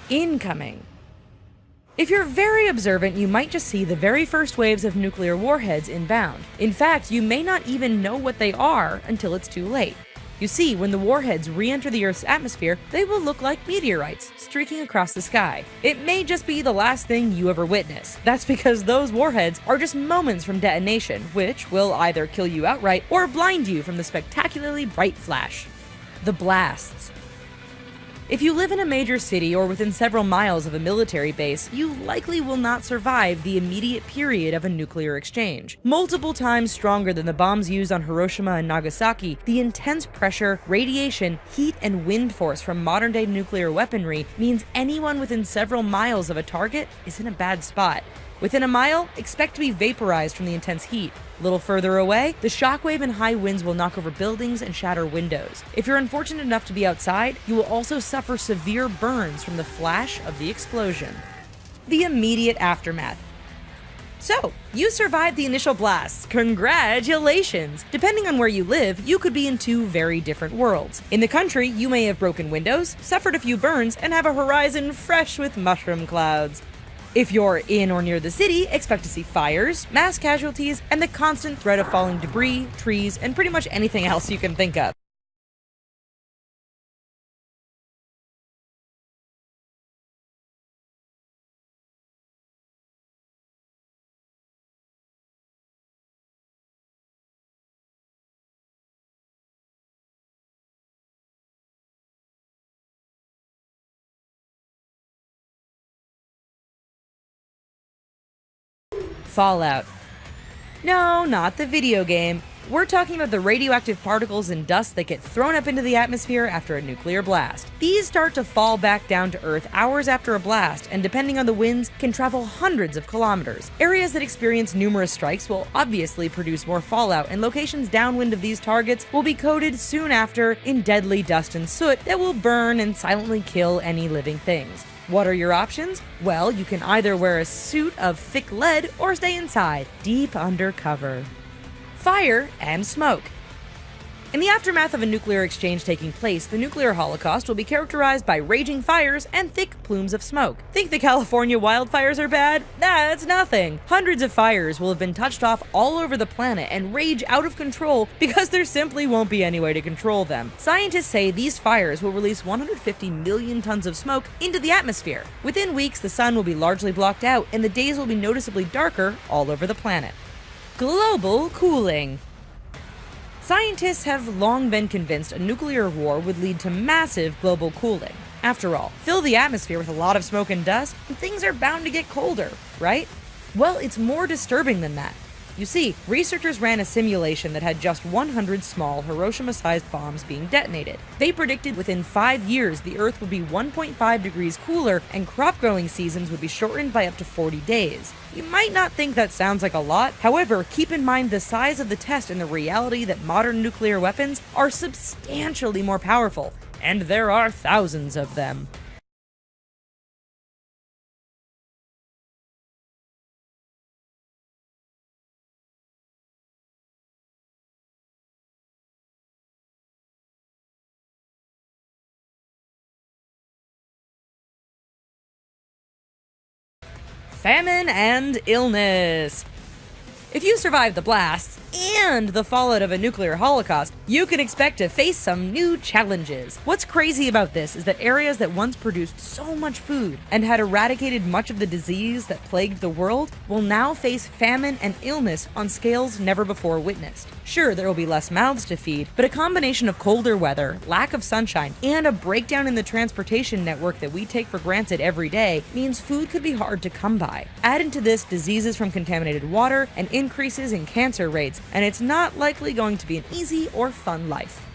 incoming. If you're very observant, you might just see the very first waves of nuclear warheads inbound. In fact, you may not even know what they are until it's too late. You see, when the warheads re-enter the Earth's atmosphere, they will look like meteorites streaking across the sky. It may just be the last thing you ever witness. That's because those warheads are just moments from detonation, which will either kill you outright or blind you from the spectacularly bright flash. The blasts. If you live in a major city or within several miles of a military base, you likely will not survive the immediate period of a nuclear exchange. Multiple times stronger than the bombs used on Hiroshima and Nagasaki, the intense pressure, radiation, heat, and wind force from modern-day nuclear weaponry means anyone within several miles of a target is in a bad spot. Within a mile, expect to be vaporized from the intense heat. A little further away, the shockwave and high winds will knock over buildings and shatter windows. If you're unfortunate enough to be outside, you will also suffer severe burns from the flash of the explosion. The immediate aftermath. So, you survived the initial blasts. Congratulations! Depending on where you live, you could be in two very different worlds. In the country, you may have broken windows, suffered a few burns, and have a horizon fresh with mushroom clouds. If you're in or near the city, expect to see fires, mass casualties, and the constant threat of falling debris, trees, and pretty much anything else you can think of. Fallout. No, not the video game. We're talking about the radioactive particles and dust that get thrown up into the atmosphere after a nuclear blast. These start to fall back down to Earth hours after a blast, and depending on the winds, can travel hundreds of kilometers. Areas that experience numerous strikes will obviously produce more fallout, and locations downwind of these targets will be coated soon after in deadly dust and soot that will burn and silently kill any living things. What are your options? Well, you can either wear a suit of thick lead or stay inside, deep under cover. Fire and smoke. In the aftermath of a nuclear exchange taking place, the nuclear holocaust will be characterized by raging fires and thick plumes of smoke. Think the California wildfires are bad? That's nothing. Hundreds of fires will have been touched off all over the planet and rage out of control because there simply won't be any way to control them. Scientists say these fires will release 150 million tons of smoke into the atmosphere. Within weeks, the sun will be largely blocked out and the days will be noticeably darker all over the planet. Global cooling. Scientists have long been convinced a nuclear war would lead to massive global cooling. After all, fill the atmosphere with a lot of smoke and dust, and things are bound to get colder, right? Well, it's more disturbing than that. You see, researchers ran a simulation that had just 100 small Hiroshima-sized bombs being detonated. They predicted within 5 years the Earth would be 1.5 degrees cooler and crop growing seasons would be shortened by up to 40 days. You might not think that sounds like a lot, however, keep in mind the size of the test and the reality that modern nuclear weapons are substantially more powerful, and there are thousands of them. Famine and illness. If you survive the blasts and the fallout of a nuclear holocaust, you can expect to face some new challenges. What's crazy about this is that areas that once produced so much food and had eradicated much of the disease that plagued the world will now face famine and illness on scales never before witnessed. Sure, there will be less mouths to feed, but a combination of colder weather, lack of sunshine, and a breakdown in the transportation network that we take for granted every day means food could be hard to come by. Add into this diseases from contaminated water and increases in cancer rates, and it's not likely going to be an easy or fun life.